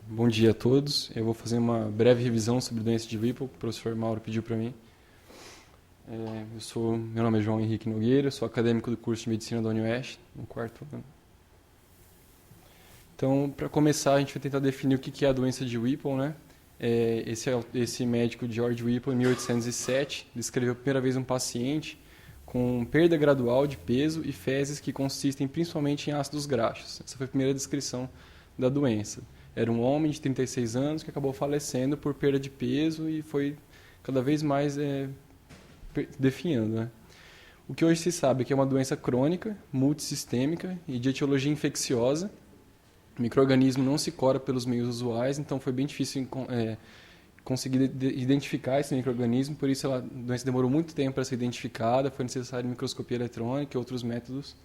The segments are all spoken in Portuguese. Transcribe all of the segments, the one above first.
Bom dia a todos. Eu vou fazer uma breve revisão sobre doença de Whipple, que o professor Mauro pediu para mim. Meu nome é João Henrique Nogueira, sou acadêmico do curso de Medicina da UniOeste, no quarto ano. Então, para começar, a gente vai tentar definir o que é a doença de Whipple, né? Esse médico George Whipple, em 1807, descreveu a primeira vez um paciente com perda gradual de peso e fezes que consistem principalmente em ácidos graxos. Essa foi a primeira descrição da doença. Era um homem de 36 anos que acabou falecendo por perda de peso e foi cada vez mais definhando, né? O que hoje se sabe é que é uma doença crônica, multissistêmica e de etiologia infecciosa. O micro-organismo não se cora pelos meios usuais, então foi bem difícil conseguir identificar esse micro-organismo, por isso a doença demorou muito tempo para ser identificada, foi necessário microscopia eletrônica e outros métodos.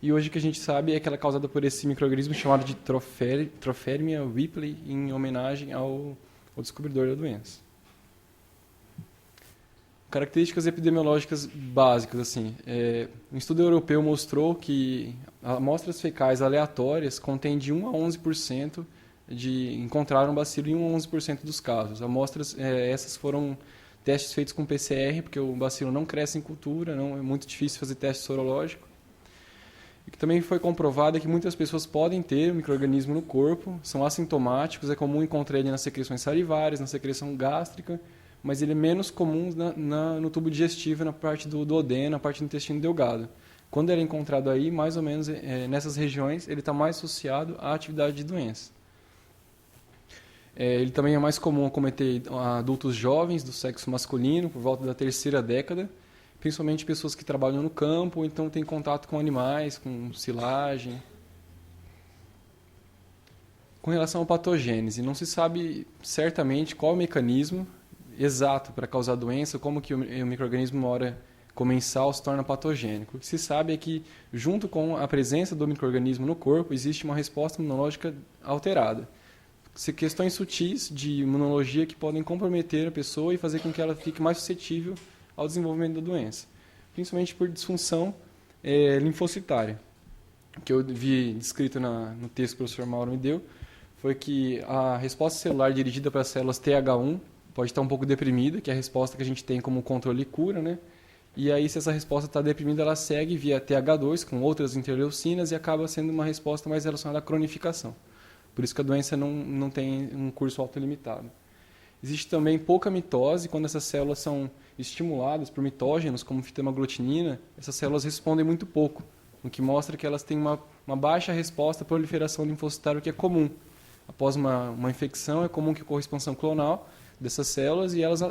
E hoje o que a gente sabe é que ela é causada por esse micro-organismo chamado de Tropherinia Whipplei, em homenagem ao descobridor da doença. Características epidemiológicas básicas, assim. Um estudo europeu mostrou que amostras fecais aleatórias contêm de 1 a 11% encontraram bacilo em 1 a 11% dos casos. Amostras, essas foram testes feitos com PCR, porque o bacilo não cresce em cultura, não é muito difícil fazer teste sorológico. E que também foi comprovado que muitas pessoas podem ter o micro-organismo no corpo, são assintomáticos, é comum encontrar ele nas secreções salivares, na secreção gástrica, mas ele é menos comum no tubo digestivo, na parte do duodeno, na parte do intestino delgado. Quando ele é encontrado aí, mais ou menos nessas regiões, ele está mais associado à atividade de doença. Ele também é mais comum acometer adultos jovens do sexo masculino, por volta da terceira década, principalmente pessoas que trabalham no campo, ou então têm contato com animais, com silagem. Com relação à patogênese, não se sabe certamente qual é o mecanismo exato para causar a doença, como que o micro-organismo, uma hora comensal, se torna patogênico. O que se sabe é que, junto com a presença do micro-organismo no corpo, existe uma resposta imunológica alterada. Questões sutis de imunologia que podem comprometer a pessoa e fazer com que ela fique mais suscetível ao desenvolvimento da doença, principalmente por disfunção linfocitária. O que eu vi descrito no texto que o professor Mauro me deu foi que a resposta celular dirigida para as células TH1 pode estar um pouco deprimida, que é a resposta que a gente tem como controle e cura, né? E aí, se essa resposta está deprimida, ela segue via TH2 com outras interleucinas e acaba sendo uma resposta mais relacionada à cronificação. Por isso que a doença não tem um curso autolimitado. Existe também pouca mitose, quando essas células são estimuladas por mitógenos, como fitema-aglutinina, essas células respondem muito pouco, o que mostra que elas têm uma baixa resposta à proliferação linfocitária, que é comum. Após uma infecção, é comum que ocorra expansão clonal dessas células e elas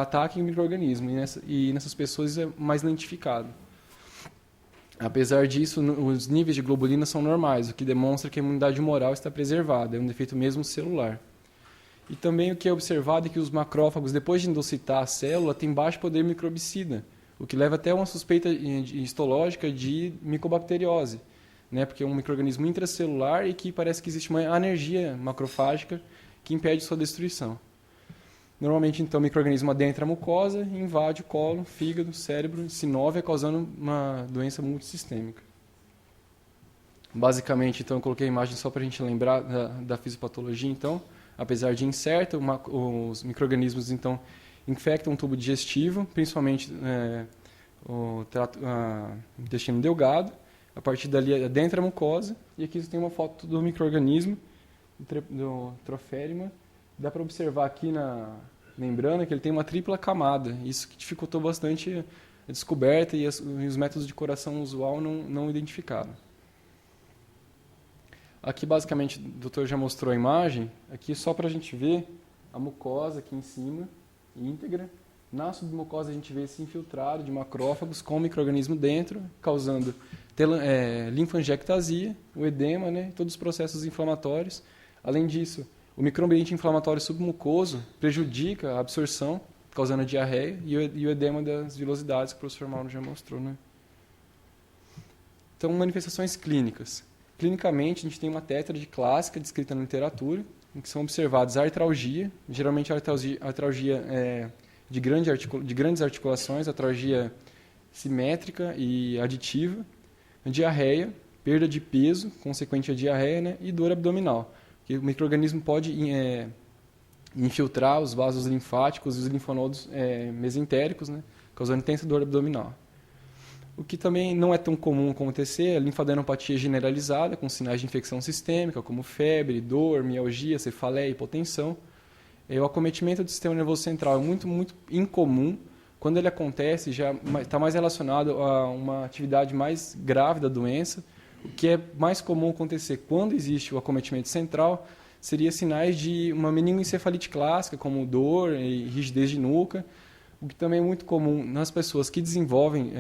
ataquem o micro-organismo, e nessas pessoas é mais lentificado. Apesar disso, os níveis de globulina são normais, o que demonstra que a imunidade humoral está preservada, é um defeito mesmo celular. E também o que é observado é que os macrófagos, depois de endocitar a célula, têm baixo poder microbicida, o que leva até a uma suspeita histológica de micobacteriose, né? Porque é um micro-organismo intracelular e que parece que existe uma anergia macrofágica que impede sua destruição. Normalmente, então, o micro-organismo adentra a mucosa, invade o colo, fígado, cérebro, sinóvia, causando uma doença multissistêmica. Basicamente, então, eu coloquei a imagem só para a gente lembrar da fisiopatologia. Então, apesar de incerta, os micro-organismos, então, infectam o tubo digestivo, principalmente o intestino delgado. A partir dali, adentra a mucosa. E aqui você tem uma foto do micro-organismo, do Tropherinia. Dá para observar aqui na membrana que ele tem uma tripla camada. Isso que dificultou bastante a descoberta e os métodos de curação usual não identificaram. Aqui, basicamente, o doutor já mostrou a imagem. Aqui, só para a gente ver a mucosa aqui em cima, íntegra. Na submucosa, a gente vê esse infiltrado de macrófagos com o micro-organismo dentro, causando linfangiectasia, o edema, né, todos os processos inflamatórios. Além disso, o microambiente inflamatório submucoso prejudica a absorção, causando a diarreia e o edema das vilosidades, que o professor Mauro já mostrou, né? Então, manifestações clínicas. Clinicamente, a gente tem uma tétrade clássica descrita na literatura, em que são observados a artralgia, geralmente a artralgia de grandes articulações, artralgia simétrica e aditiva, diarreia, perda de peso, consequente à diarreia, né, e dor abdominal. que o micro-organismo pode infiltrar os vasos linfáticos e os linfonodos mesentéricos, né, causando intensa dor abdominal. O que também não é tão comum acontecer é a linfadenopatia generalizada, com sinais de infecção sistêmica, como febre, dor, mialgia, cefaleia e hipotensão. O acometimento do sistema nervoso central é muito, muito incomum. Quando ele acontece, já está mais relacionado a uma atividade mais grave da doença. O que é mais comum acontecer quando existe o acometimento central seria sinais de uma meningoencefalite clássica, como dor e rigidez de nuca. O que também é muito comum nas pessoas que desenvolvem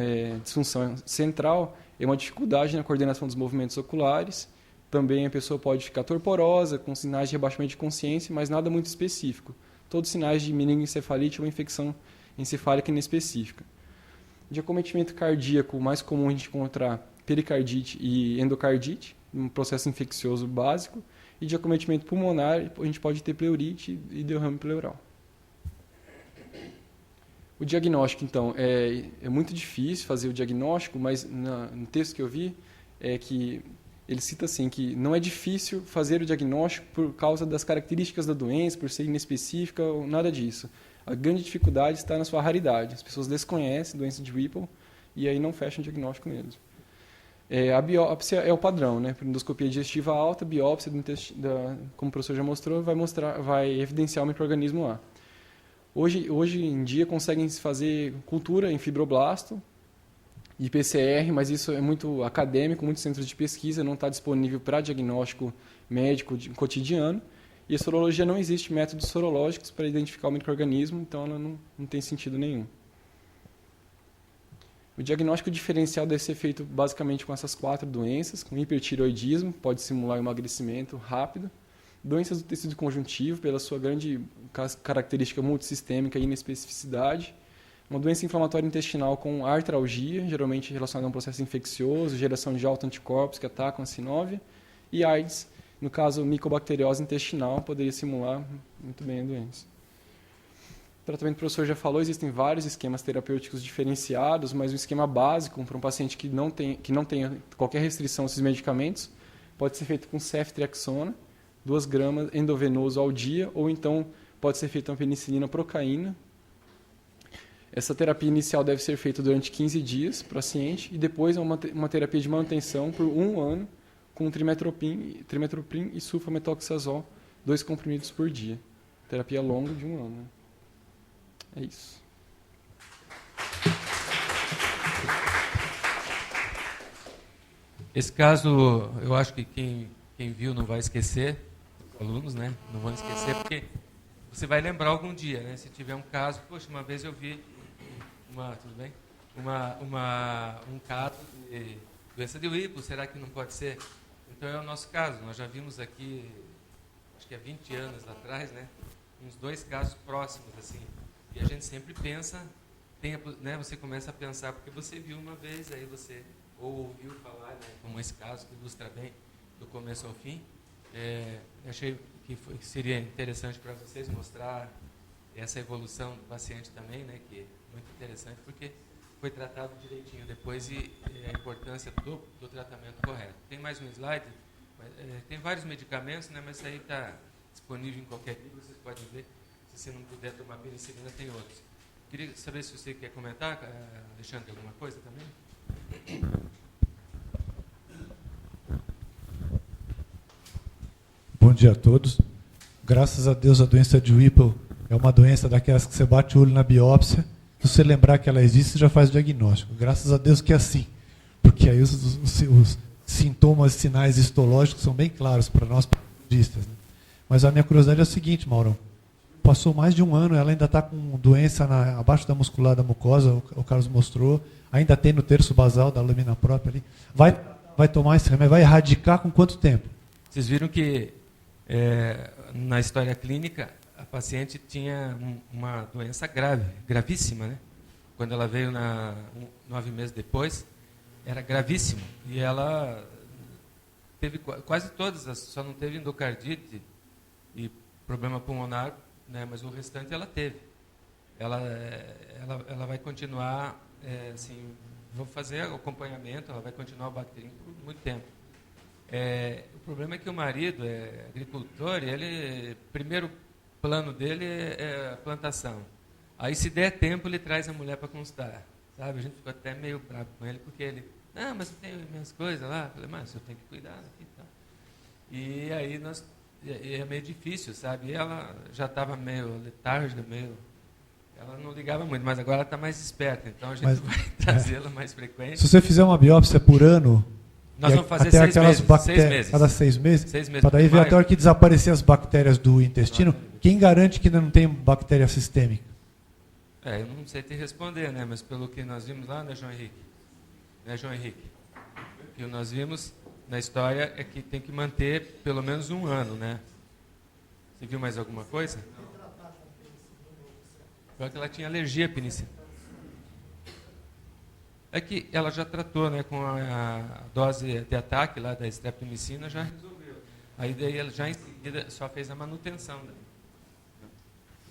disfunção central é uma dificuldade na coordenação dos movimentos oculares. Também a pessoa pode ficar torporosa, com sinais de rebaixamento de consciência, mas nada muito específico. Todos sinais de meningoencefalite ou infecção encefálica inespecífica. De acometimento cardíaco, o mais comum a gente encontrar pericardite e endocardite, um processo infeccioso básico. E de acometimento pulmonar, a gente pode ter pleurite e derrame pleural. O diagnóstico, então, é muito difícil fazer o diagnóstico, mas no texto que eu vi, que ele cita assim, que não é difícil fazer o diagnóstico por causa das características da doença, por ser inespecífica ou nada disso. A grande dificuldade está na sua raridade. As pessoas desconhecem a doença de Whipple e aí não fecham o diagnóstico mesmo. A biópsia é o padrão, né? Por endoscopia digestiva alta, biópsia do intestino, como o professor já mostrou, vai evidenciar o micro-organismo lá. Hoje em dia conseguem se fazer cultura em fibroblasto e PCR, mas isso é muito acadêmico, muitos centros de pesquisa, não está disponível para diagnóstico médico cotidiano. E a sorologia não existe métodos sorológicos para identificar o micro-organismo, então ela não tem sentido nenhum. O diagnóstico diferencial deve ser feito basicamente com essas 4 doenças, com hipertireoidismo, pode simular emagrecimento rápido, doenças do tecido conjuntivo, pela sua grande característica multissistêmica e inespecificidade, uma doença inflamatória intestinal com artralgia, geralmente relacionada a um processo infeccioso, geração de autoanticorpos que atacam a sinóvia, e AIDS, no caso, micobacteriose intestinal, poderia simular muito bem a doença. O tratamento que o professor já falou, existem vários esquemas terapêuticos diferenciados, mas o esquema básico para um paciente que não tenha qualquer restrição a esses medicamentos pode ser feito com ceftriaxona, 2 gramas endovenoso ao dia, ou então pode ser feita uma penicilina procaína. Essa terapia inicial deve ser feita durante 15 dias para o paciente e depois uma terapia de manutenção por 1 ano com trimetoprim e sulfametoxazol, 2 comprimidos por dia. Terapia longa de 1 ano. Né? É isso. Esse caso, eu acho que quem viu não vai esquecer, os alunos, né? Não vão esquecer, porque você vai lembrar algum dia, né? Se tiver um caso, poxa, uma vez eu vi tudo bem? Um caso de doença de Whipple, será que não pode ser? Então é o nosso caso, nós já vimos aqui, acho que há 20 anos atrás, né? Uns 2 casos próximos, assim. E a gente sempre pensa, né? Você começa a pensar, porque você viu uma vez, aí você ouviu falar, né? Como esse caso, que ilustra bem do começo ao fim. Achei que seria interessante para vocês mostrar essa evolução do paciente também, né? Que é muito interessante, porque foi tratado direitinho depois e a importância do tratamento correto. Tem mais um slide, tem vários medicamentos, né, mas isso aí está disponível em qualquer livro, vocês podem ver. Se você não puder tomar penicilina, tem outros. Queria saber se você quer comentar, Alexandre, alguma coisa também? Bom dia a todos. Graças a Deus a doença de Whipple é uma doença daquelas que você bate o olho na biópsia. Se você lembrar que ela existe, você já faz o diagnóstico. Graças a Deus que é assim. Porque aí os sintomas e sinais histológicos são bem claros para nós, patologistas. Né? Mas a minha curiosidade é a seguinte, Maurão. Passou mais de 1 ano, ela ainda está com doença abaixo da muscular da mucosa, o Carlos mostrou. Ainda tem no terço basal da lâmina própria ali. Vai tomar esse remédio, vai erradicar com quanto tempo? Vocês viram que na história clínica a paciente tinha uma doença gravíssima, né? Quando ela veio 9 meses depois, era gravíssimo. E ela teve quase todas, só não teve endocardite e problema pulmonar, né? Mas o restante ela teve. Ela vai continuar, assim, vou fazer acompanhamento, ela vai continuar bacteriana por muito tempo. O problema é que o marido é agricultor e ele, primeiro plano dele é a plantação. Aí, se der tempo, ele traz a mulher para constar. Sabe? A gente ficou até meio bravo com ele, porque ele, mas eu tenho minhas coisas lá. Eu falei, mas eu tenho que cuidar aqui e tal. E aí, é meio difícil, sabe? E ela já estava meio letárgica, ela não ligava muito, mas agora ela está mais esperta, então a gente vai trazê-la mais frequente. Se você fizer uma biópsia por ano, nós vamos fazer até 6 aquelas meses. bactérias, 6 meses. cada 6 meses? 6 meses. Para daí ver até a hora que desaparecer as bactérias do intestino. Quem garante que ainda não tem bactéria sistêmica? Eu não sei te responder, né? Mas pelo que nós vimos lá, né, João Henrique? Né, João Henrique? O que nós vimos na história é que tem que manter pelo menos 1 ano, né? Você viu mais alguma coisa? Porque ela tinha alergia à penicilina. É que ela já tratou, né, com a dose de ataque lá da streptomicina, já resolveu. Aí daí ela já em seguida só fez a manutenção. Né?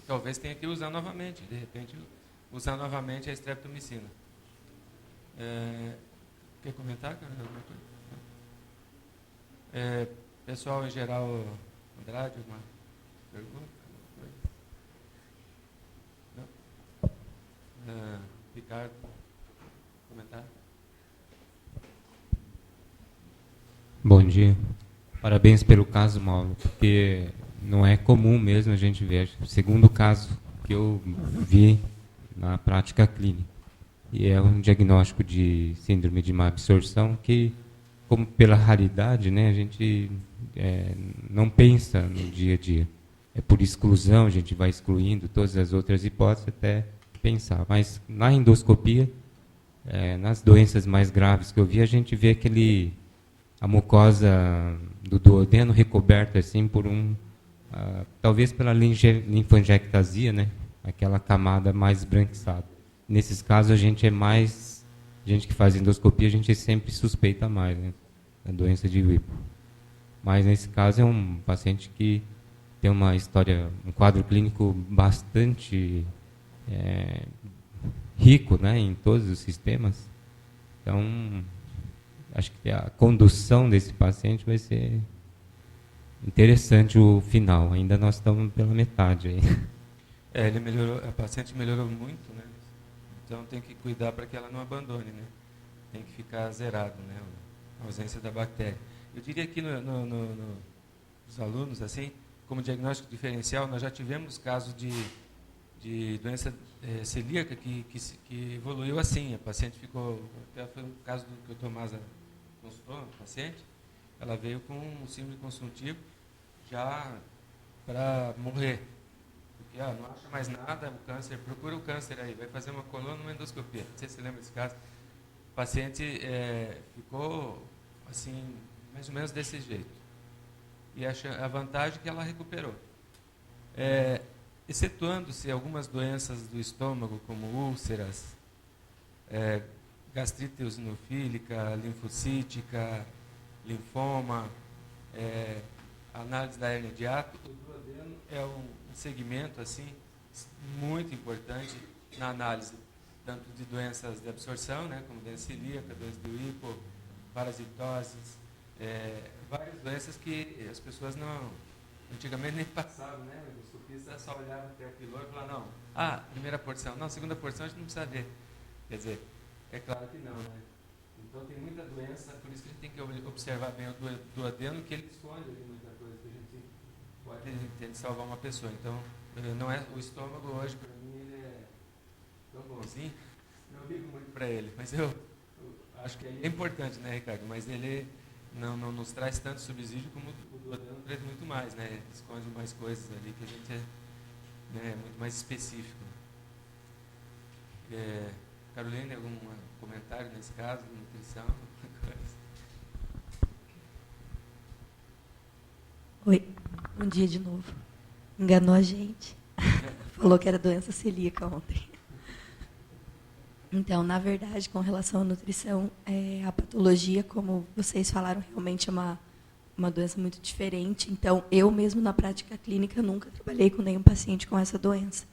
Talvez tenha que usar novamente, de repente, usar novamente a streptomicina. Quer comentar, cara? Alguma coisa? Pessoal, em geral, Andrade, alguma pergunta? Não? Ricardo, comentar? Bom dia. Parabéns pelo caso, Mauro, porque não é comum mesmo a gente ver. O segundo caso que eu vi na prática clínica. E é um diagnóstico de síndrome de má absorção que, como pela raridade, né, a gente não pensa no dia a dia. É por exclusão, a gente vai excluindo todas as outras hipóteses até pensar. Mas na endoscopia, nas doenças mais graves que eu vi, a gente vê a mucosa do duodeno recoberta assim por talvez pela linfangiectasia, né, aquela camada mais esbranquiçada. Nesses casos, a gente que faz endoscopia, a gente sempre suspeita mais, né, da doença de Whipple. Mas nesse caso é um paciente que tem uma história, um quadro clínico bastante rico, né, em todos os sistemas. Então, acho que a condução desse paciente vai ser interessante o final. Ainda nós estamos pela metade aí. Ele melhorou, a paciente melhorou muito, né? Então tem que cuidar para que ela não abandone, né? Tem que ficar zerado, né? A ausência da bactéria. Eu diria que nos alunos, assim, como diagnóstico diferencial, nós já tivemos casos de doença celíaca que evoluiu assim. A paciente ficou, até foi um caso que o Tomasa consultou, a paciente, ela veio com um síndrome consultivo já para morrer. Porque não acha mais nada, o câncer, procura o câncer aí, vai fazer uma coluna, uma endoscopia. Não sei se você lembra desse caso. O paciente ficou assim, mais ou menos desse jeito. E a vantagem é que ela recuperou. Excetuando-se algumas doenças do estômago, como úlceras, gastrite eosinofílica, linfocítica, linfoma, análise da hérnia de hiato, o duodeno é um segmento assim, muito importante na análise, tanto de doenças de absorção, né, como doença celíaca, doença do hipo, parasitoses, várias doenças que as pessoas antigamente nem passavam, né? O endoscopista só olhava até aquilo e falava, não, primeira porção, não, segunda porção a gente não precisa ver. Quer dizer, é claro que não, né? Então tem muita doença, por isso que a gente tem que observar bem o duodeno, que ele esconde ali muita coisa que a gente pode salvar uma pessoa. Então, não é o estômago hoje, para mim, ele é tão bonzinho, não ligo muito para ele, mas eu acho que é importante, né, Ricardo? Mas ele não nos traz tanto subsídio como o duodeno traz muito mais, né? Ele esconde mais coisas ali que a gente é muito mais específico. Caroline, algum comentário nesse caso, nutrição? Oi, bom dia de novo. Enganou a gente. Falou que era doença celíaca ontem. Então, na verdade, com relação à nutrição, a patologia, como vocês falaram, realmente é uma doença muito diferente. Então, eu mesmo na prática clínica nunca trabalhei com nenhum paciente com essa doença.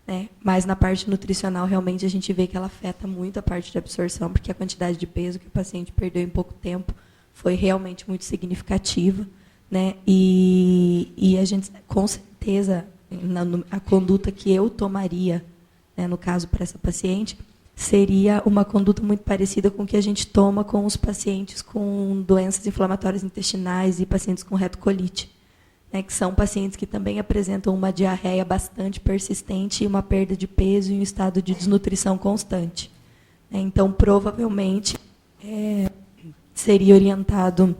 Né? Mas na parte nutricional, realmente, a gente vê que ela afeta muito a parte de absorção, porque a quantidade de peso que o paciente perdeu em pouco tempo foi realmente muito significativa, né? E a gente, com certeza, a conduta que eu tomaria, né, no caso para essa paciente, seria uma conduta muito parecida com o que a gente toma com os pacientes com doenças inflamatórias intestinais e pacientes com retocolite, né, que são pacientes que também apresentam uma diarreia bastante persistente e uma perda de peso e um estado de desnutrição constante. Então, provavelmente, seria orientado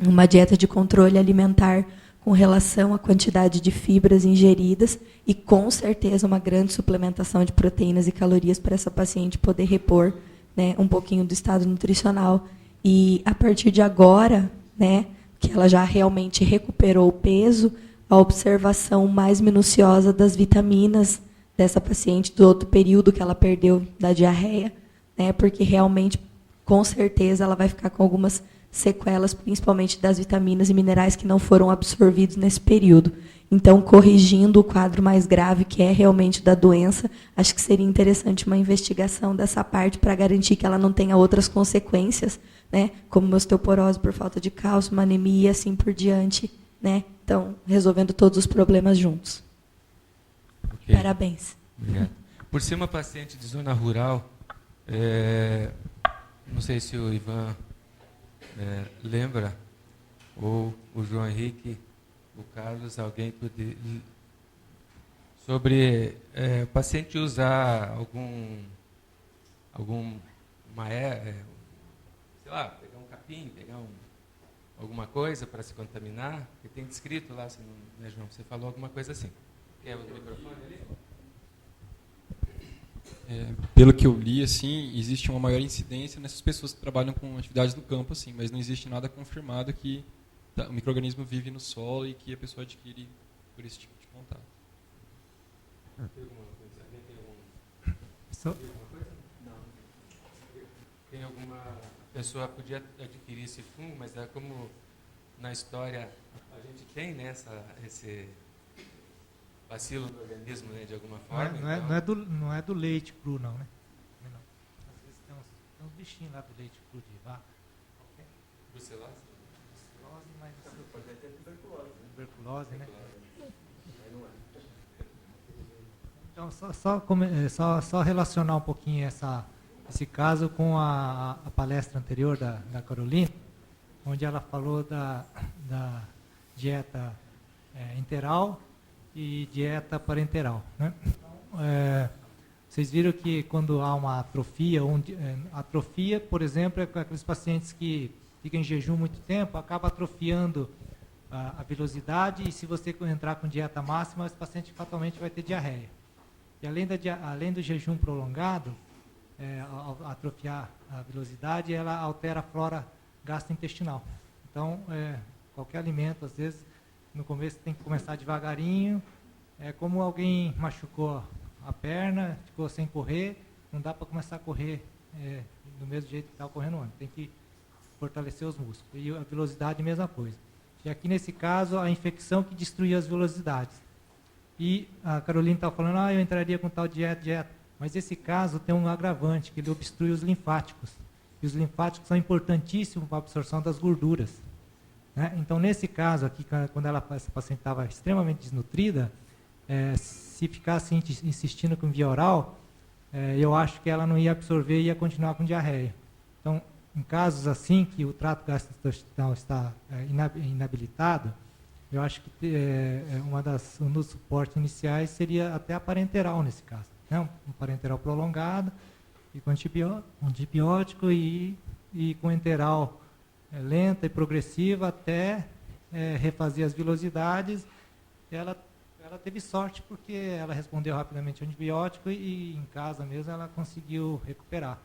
uma dieta de controle alimentar com relação à quantidade de fibras ingeridas e, com certeza, uma grande suplementação de proteínas e calorias para essa paciente poder repor, né, um pouquinho do estado nutricional. E, a partir de agora, né, que ela já realmente recuperou o peso, a observação mais minuciosa das vitaminas dessa paciente, do outro período que ela perdeu da diarreia, né, porque realmente, com certeza, ela vai ficar com algumas sequelas, principalmente das vitaminas e minerais que não foram absorvidos nesse período. Então, corrigindo o quadro mais grave, que é realmente da doença, acho que seria interessante uma investigação dessa parte para garantir que ela não tenha outras consequências, né, como osteoporose por falta de cálcio, uma anemia e assim por diante, né? Então, resolvendo todos os problemas juntos. Okay. Parabéns. Obrigado. Por ser uma paciente de zona rural, não sei se o Ivan lembra, ou o João Henrique, o Carlos, alguém poder, sobre o paciente usar sei lá, pegar um capim, pegar alguma coisa para se contaminar, que tem descrito lá, né, João? Você falou alguma coisa assim. Quer o microfone ali? Pelo que eu li, assim, existe uma maior incidência nessas pessoas que trabalham com atividades do campo, assim, mas não existe nada confirmado que o micro-organismo vive no solo e que a pessoa adquire por esse tipo de contato. Tem alguma coisa? Alguém tem alguma coisa? Não. Tem alguma pessoa podia adquirir esse fungo, mas como na história a gente tem, né, esse vacilo do organismo, né, de alguma forma. Não é do leite cru, não, né? Não. Às vezes tem uns bichinhos lá do leite cru de vaca. Brucelose? Brucelose, mas pode ter tuberculose. Tuberculose, né? Então, só relacionar um pouquinho esse caso com a palestra anterior da Carolina, onde ela falou da dieta enteral e dieta parenteral, né? Vocês viram que quando há uma atrofia, por exemplo, é com aqueles pacientes que ficam em jejum muito tempo, acaba atrofiando a vilosidade, e se você entrar com dieta máxima, esse paciente fatalmente vai ter diarreia. E além do jejum prolongado, ao atrofiar a vilosidade, ela altera a flora gastrointestinal. Então, qualquer alimento, às vezes, no começo tem que começar devagarinho. É como alguém machucou a perna, ficou sem correr, não dá para começar a correr do mesmo jeito que estava correndo antes. Tem que fortalecer os músculos. E a velocidade, mesma coisa. E aqui, nesse caso, a infecção que destruiu as velocidades. E a Carolina estava falando, eu entraria com tal dieta. Mas esse caso tem um agravante, que ele obstrui os linfáticos. E os linfáticos são importantíssimos para a absorção das gorduras. Né? Então, nesse caso aqui, quando essa paciente estava extremamente desnutrida, se ficasse insistindo com via oral, eu acho que ela não ia absorver e ia continuar com diarreia. Então, em casos assim, que o trato gastrointestinal está inabilitado, eu acho que um dos suportes iniciais seria até a parenteral nesse caso. Né? Um parenteral prolongado, e com antibiótico e com enteral lenta e progressiva até refazer as vilosidades. Ela teve sorte porque ela respondeu rapidamente ao antibiótico e em casa mesmo ela conseguiu recuperar.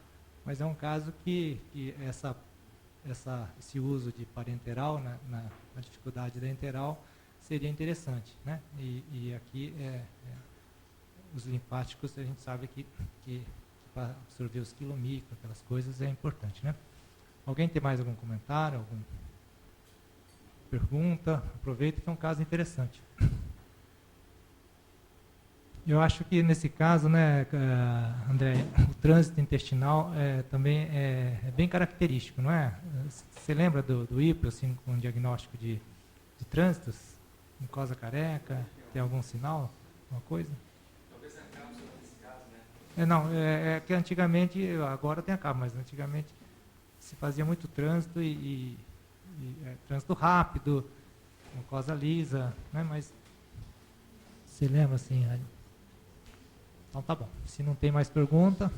Mas é um caso que esse uso de parenteral na dificuldade da enteral seria interessante, né? E aqui os linfáticos a gente sabe que para absorver os quilomicros, aquelas coisas, é importante, né? Alguém tem mais algum comentário, alguma pergunta? Aproveita que é um caso interessante. Eu acho que nesse caso, né, André, o trânsito intestinal também é bem característico, não é? Você lembra do IPO, assim, com diagnóstico de trânsitos? Mucosa careca, tem algum sinal, alguma coisa? Talvez a cápsula nesse caso, né? Não, é que antigamente, agora tem a cápsula, mas antigamente se fazia muito trânsito trânsito rápido, mucosa lisa, né? Mas você lembra assim? Então tá bom. Se não tem mais pergunta,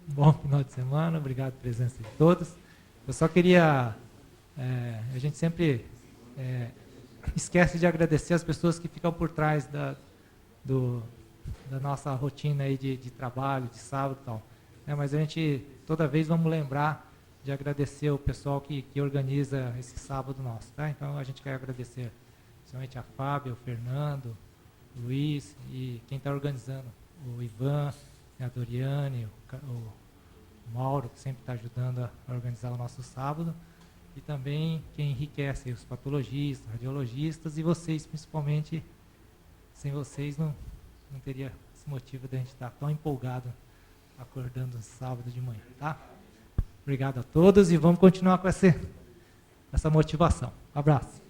bom final de semana, obrigado pela presença de todos. Eu só queria, a gente sempre esquece de agradecer as pessoas que ficam por trás da nossa rotina aí de trabalho, de sábado e tal. Mas a gente, toda vez, vamos lembrar de agradecer o pessoal que organiza esse sábado nosso. Tá? Então, a gente quer agradecer principalmente a Fábio, o Fernando, o Luiz e quem está organizando, o Ivan, a Doriane, o Mauro, que sempre está ajudando a organizar o nosso sábado. E também quem enriquece os patologistas, radiologistas e vocês, principalmente. Sem vocês não teria esse motivo de a gente estar tão empolgado acordando sábado de manhã, tá? Obrigado a todos e vamos continuar com essa motivação. Abraço.